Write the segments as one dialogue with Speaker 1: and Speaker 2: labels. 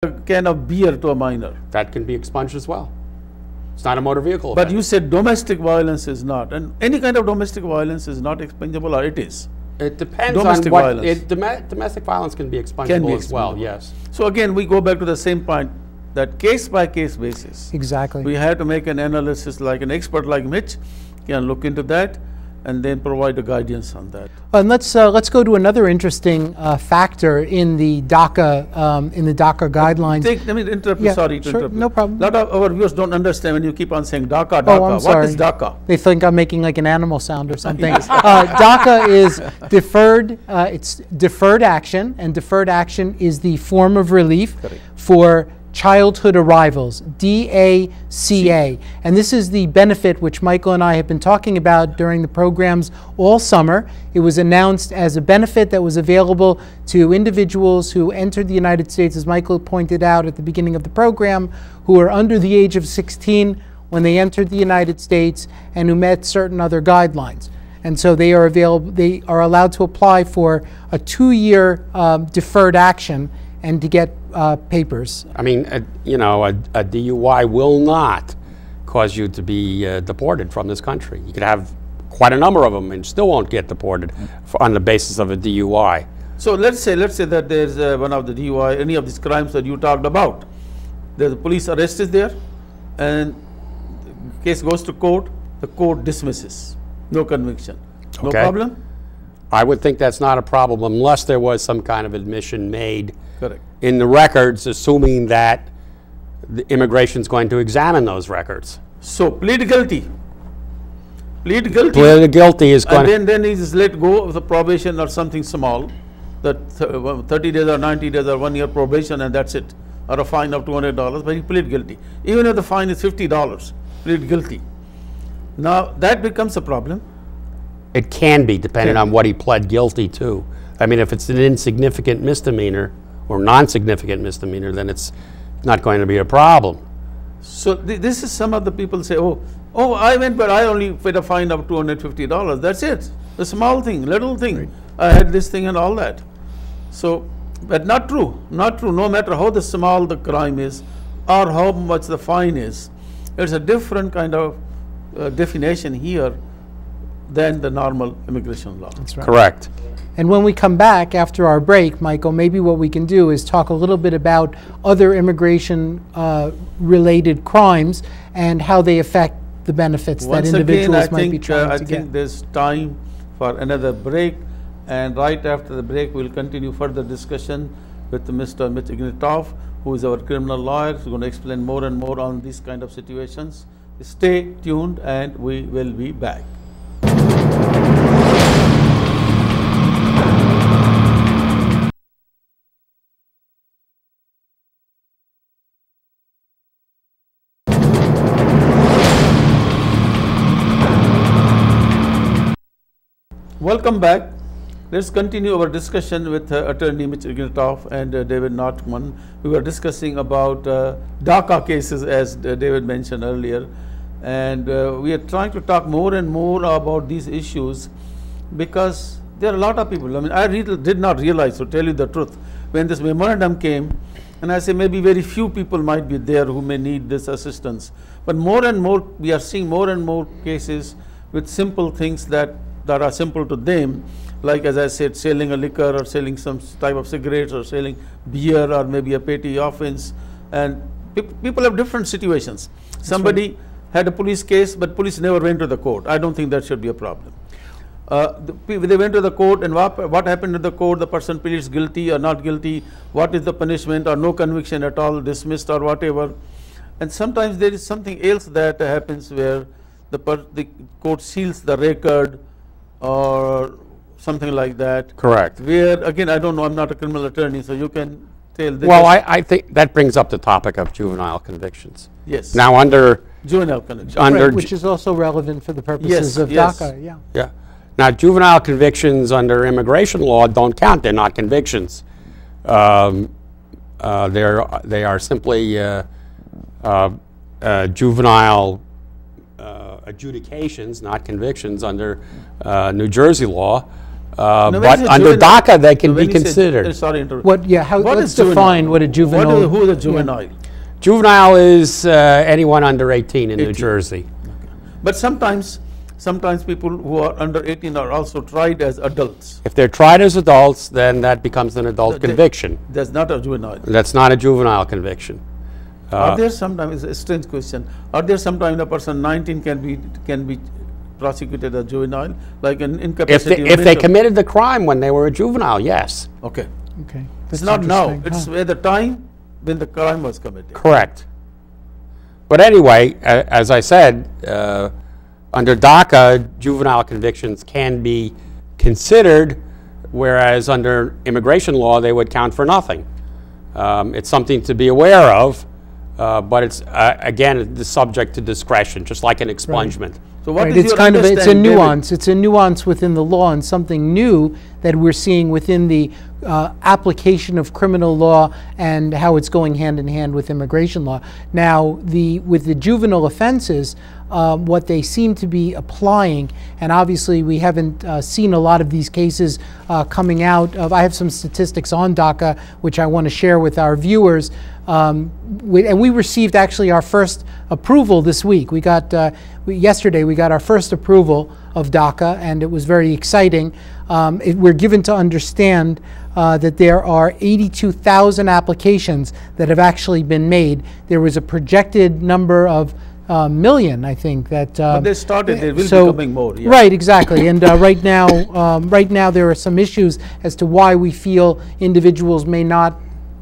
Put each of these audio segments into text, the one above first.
Speaker 1: a can of beer to a minor.
Speaker 2: That can be expunged as well. It's not a motor vehicle
Speaker 1: But
Speaker 2: offense.
Speaker 1: you said domestic violence is not, and any kind of domestic violence is not expungable, or it is?
Speaker 2: It depends
Speaker 1: Domestic
Speaker 2: on what
Speaker 1: violence.
Speaker 2: domestic violence can be expungable as well.
Speaker 1: expungable.
Speaker 2: Yes.
Speaker 1: So again, we go back to the same point, that case by case basis.
Speaker 3: Exactly.
Speaker 1: We have to make an analysis, like an expert like Mitch can look into that and then provide a guidance on that.
Speaker 3: And let's go to another interesting factor in the DACA guidelines.
Speaker 1: Let me interrupt you,
Speaker 3: Yeah,
Speaker 1: sorry to
Speaker 3: sure,
Speaker 1: interrupt you.
Speaker 3: no problem.
Speaker 1: A lot of our viewers don't understand when you keep on saying DACA, DACA.
Speaker 3: Oh, I'm
Speaker 1: What
Speaker 3: sorry.
Speaker 1: is DACA?
Speaker 3: They think I'm making like an animal sound or something. DACA is deferred. It's deferred action, and deferred action is the form of relief for childhood arrivals, DACA. And this is the benefit which Michael and I have been talking about during the programs all summer. It was announced as a benefit that was available to individuals who entered the United States, as Michael pointed out at the beginning of the program, who are under the age of 16 when they entered the United States and who met certain other guidelines. And so they are available, they are allowed to apply for a 2-year deferred action and to get papers.
Speaker 2: I mean, you know, a DUI will not cause you to be deported from this country. You could have quite a number of them and still won't get deported on the basis of a DUI.
Speaker 1: So let's say that there's one of the DUI, any of these crimes that you talked about. The police arrest is there, and the case goes to court. The court dismisses, no conviction, no
Speaker 2: Okay.
Speaker 1: problem.
Speaker 2: I would think that's not a problem unless there was some kind of admission made
Speaker 1: Correct.
Speaker 2: in the records, assuming that the immigration is going to examine those records.
Speaker 1: So plead guilty. Plead guilty.
Speaker 2: Plead guilty is going
Speaker 1: And then he is let go of the probation or something small, that 30 days or 90 days or 1 year probation, and that's it, or a fine of $200, but he plead guilty. Even if the fine is $50, plead guilty. Now that becomes a problem.
Speaker 2: It can be, depending on what he pled guilty to. I mean, if it's an insignificant misdemeanor or non-significant misdemeanor, then it's not going to be a problem.
Speaker 1: So this is some of the people say, oh, I went, but I only paid a fine of $250. That's it. A small thing, little thing. Right. I had this thing and all that. So, but not true. Not true. No matter how small the crime is or how much the fine is, there's a different kind of definition here than the normal immigration law.
Speaker 3: That's right.
Speaker 2: Correct.
Speaker 3: And when we come back after our break, Michael, maybe what we can do is talk a little bit about other immigration related crimes and how they affect the benefits that individuals might be trying to get.
Speaker 1: I think there's time for another break, and right after the break we'll continue further discussion with Mr. Mitch Ignatov, who is our criminal lawyer, who's going to explain more and more on these kind of situations. Stay tuned and we will be back. Welcome back. Let's continue our discussion with attorney Mitch Ignatov and David Nortman. We were discussing about DACA cases, as David mentioned earlier, and we are trying to talk more and more about these issues because there are a lot of people. I mean, I really did not realize, to tell you the truth, when this memorandum came, and I say maybe very few people might be there who may need this assistance, but more and more we are seeing more and more cases with simple things that are simple to them, like, as I said, selling a liquor or selling some type of cigarettes or selling beer or maybe a petty offense. And people have different situations. That's somebody had a police case, but police never went to the court. I don't think that should be a problem. They went to the court, and what happened to the court? The person pleads guilty or not guilty. What is the punishment, or no conviction at all, dismissed or whatever. And sometimes there is something else that happens where the court seals the record or something like that.
Speaker 2: Correct.
Speaker 1: Where, again, I don't know, I'm not a criminal attorney, so you can tell.
Speaker 2: Well, I think that brings up the topic of juvenile convictions.
Speaker 1: Yes.
Speaker 2: Now, under
Speaker 1: juvenile conviction,
Speaker 3: right, which is also relevant for the purposes of DACA. Yeah.
Speaker 2: Yeah. Now, juvenile convictions under immigration law don't count. They're not convictions. They are simply juvenile adjudications, not convictions, under New Jersey law. But under DACA, they can be considered.
Speaker 1: Sorry, interrupt.
Speaker 3: What? Yeah. How?
Speaker 1: What
Speaker 3: Let's
Speaker 1: is juvenile?
Speaker 3: define what a juvenile.
Speaker 1: Who is a juvenile?
Speaker 3: Yeah.
Speaker 2: Juvenile is anyone under 18 in New Jersey.
Speaker 1: But sometimes people who are under 18 are also tried as adults.
Speaker 2: If they're tried as adults, then that becomes an adult conviction.
Speaker 1: That's not a juvenile.
Speaker 2: That's not a juvenile conviction.
Speaker 1: Are there sometimes, it's a strange question, are there sometimes a person 19 can be prosecuted as juvenile, like an incapacity?
Speaker 2: If they committed the crime when they were a juvenile, yes.
Speaker 1: Okay.
Speaker 3: Okay.
Speaker 1: It's
Speaker 3: That's
Speaker 1: not now,
Speaker 3: interesting.
Speaker 1: it's at the time when the crime was committed.
Speaker 2: Correct. But anyway, as I said, under DACA, juvenile convictions can be considered, whereas under immigration law, they would count for nothing. It's something to be aware of, but it's, again, the subject to discretion, just like an expungement.
Speaker 1: So what
Speaker 3: Right,
Speaker 1: is
Speaker 3: it's
Speaker 1: your
Speaker 3: kind of it's a
Speaker 1: understanding, David?
Speaker 3: nuance. It's a nuance within the law and something new that we're seeing within the application of criminal law and how it's going hand in hand with immigration law. Now, with the juvenile offenses, what they seem to be applying, and obviously we haven't seen a lot of these cases coming out of. I have some statistics on DACA which I want to share with our viewers. And we received actually our first approval this week. We got yesterday we got our first approval of DACA, and it was very exciting. We're given to understand that there are 82,000 applications that have actually been made. There was a projected number of million, I think, that.
Speaker 1: But they started, there will be coming more. Yeah.
Speaker 3: Right, exactly. And right now there are some issues as to why we feel individuals may not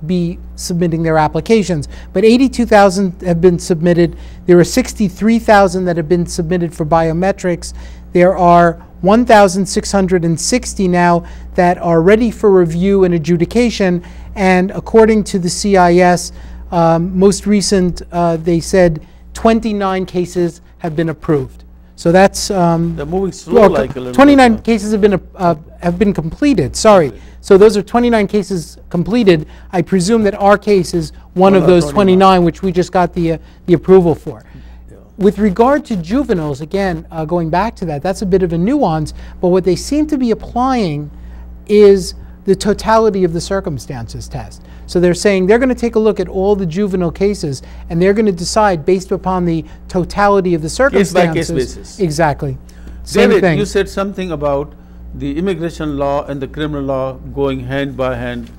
Speaker 3: be submitting their applications. But 82,000 have been submitted. There are 63,000 that have been submitted for biometrics. There are 1,660 now that are ready for review and adjudication. And according to the CIS, most recent, they said 29 cases have been approved. So that's
Speaker 1: They're moving slow, like a little
Speaker 3: 29
Speaker 1: bit.
Speaker 3: cases have been completed. Sorry, so those are 29 cases completed. I presume that our case is one of those 29, which we just got the approval for. With regard to juveniles, again, going back to that, that's a bit of a nuance. But what they seem to be applying is the totality of the circumstances test. So they're saying they're going to take a look at all the juvenile cases, and they're going to decide based upon the totality of the circumstances.
Speaker 1: Case by case basis.
Speaker 3: Exactly. Same
Speaker 1: David,
Speaker 3: thing.
Speaker 1: you said something about the immigration law and the criminal law going hand by hand.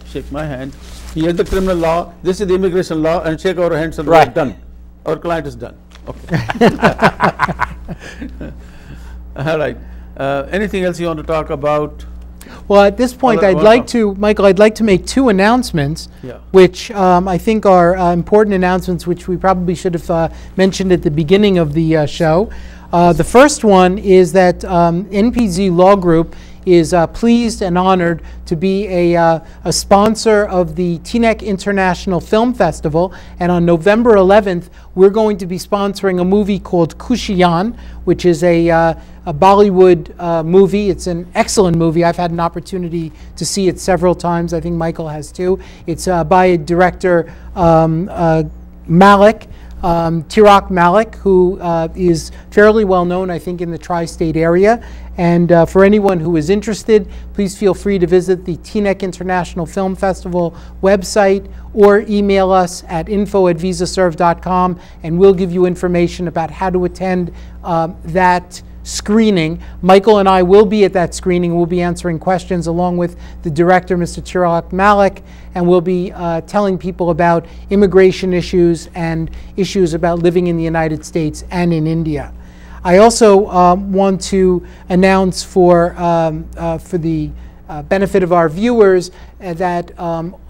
Speaker 1: Shake my hand. Here's the criminal law, this is the immigration law, and shake our hands and we're done. Our client is done. Okay. All right. Anything else you want to talk about?
Speaker 3: Well, at this point, Michael, I'd like to make two announcements, which I think are important announcements, which we probably should have mentioned at the beginning of the show. The first one is that NPZ Law Group is pleased and honored to be a sponsor of the TNEC International Film Festival. And on November 11th, we're going to be sponsoring a movie called Kushiyan, which is a Bollywood movie. It's an excellent movie. I've had an opportunity to see it several times. I think Michael has too. It's by director Malik. Tiraq Malik, who is fairly well known, I think, in the tri-state area. And for anyone who is interested, please feel free to visit the TNEC International Film Festival website or email us at info@visaserve.com, and we'll give you information about how to attend that screening. Michael and I will be at that screening. We'll be answering questions along with the director, Mr. Tiraq Malik, and we'll be telling people about immigration issues and issues about living in the United States and in India. I also want to announce for the benefit of our viewers that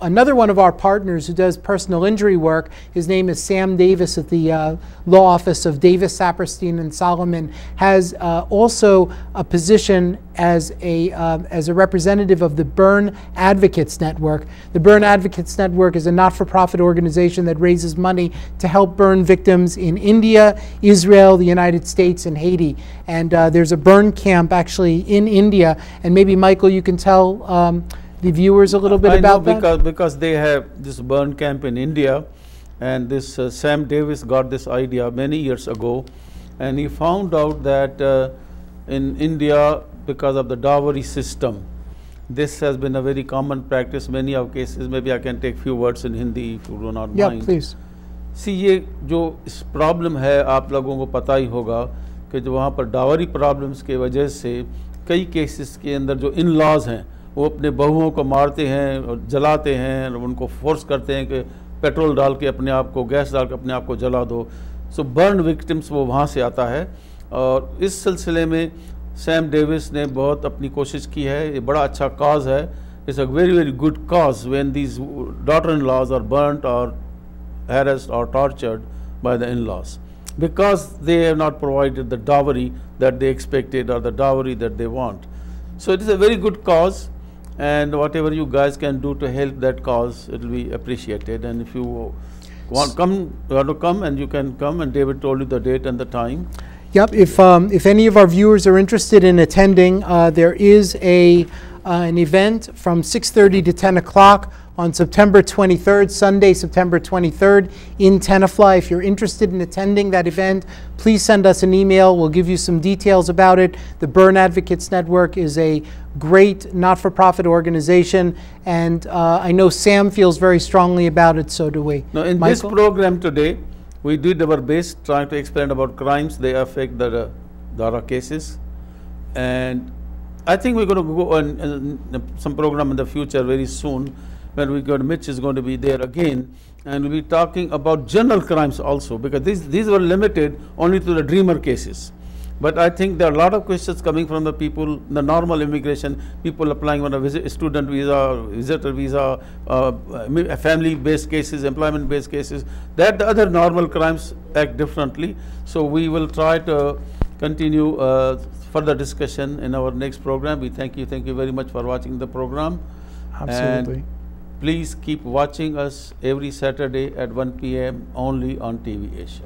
Speaker 3: another one of our partners who does personal injury work, his name is Sam Davis at the law office of Davis, Saperstein, and Solomon, has also a position as a representative of the Burn Advocates Network. The Burn Advocates Network is a not-for-profit organization that raises money to help burn victims in India, Israel, the United States, and Haiti. And there's a burn camp actually in India, and maybe Michael, you can tell the viewers a little bit about that?
Speaker 1: Because they have this burn camp in India, and this Sam Davis got this idea many years ago, and he found out that in India because of the dowry system. This has been a very common practice. Many of cases, maybe I can take few words in Hindi if you do not
Speaker 3: Yeah,
Speaker 1: mind.
Speaker 3: please.
Speaker 1: See, ये जो इस problem है आप लोगों को पता ही होगा कि जो वहाँ पर डावरी प्रॉब्लम्स के वजह से कई केसेस के अंदर जो इन लॉज हैं वो अपने बहुओं को मारते हैं और जलाते हैं और उनको फोर्स करते हैं कि पेट्रोल डाल के अपने आप को, गैस डाल के अपने आप को जला दो. सो बर्न विक्टिम्स वो वहाँ से आता है. और इस सिलसिले में सैम डेविस ने बहुत अपनी कोशिश की है. ये बड़ा अच्छा काज है. It's a very very good cause when these daughter in laws are burned और harassed or tortured by the in-laws because they have not provided the dowry that they expected or the dowry that they want. So it is a very good cause, and whatever you guys can do to help that cause, it will be appreciated. And if you want to come, and you can come, and David told you the date and the time.
Speaker 3: Yep. If any of our viewers are interested in attending, there is an event from 6:30 to 10 o'clock on September 23rd, Sunday, September 23rd in Tenafly. If you're interested in attending that event, please send us an email. We'll give you some details about it. The Burn Advocates Network is a great not-for-profit organization, and I know Sam feels very strongly about it, so do we.
Speaker 1: Now, in
Speaker 3: Michael?
Speaker 1: this program today, we did our best trying to explain about crimes. They affect the DACA cases, and I think we're going to go on some program in the future very soon, where Mitch is going to be there again, and we'll be talking about general crimes also, because these were limited only to the dreamer cases. But I think there are a lot of questions coming from the people, the normal immigration, people applying on a student visa, visitor visa, family-based cases, employment-based cases, that the other normal crimes act differently. So we will try to continue further discussion in our next program. We thank you very much for watching the program.
Speaker 3: Absolutely.
Speaker 1: And please keep watching us every Saturday at 1 p.m. only on TV Asia.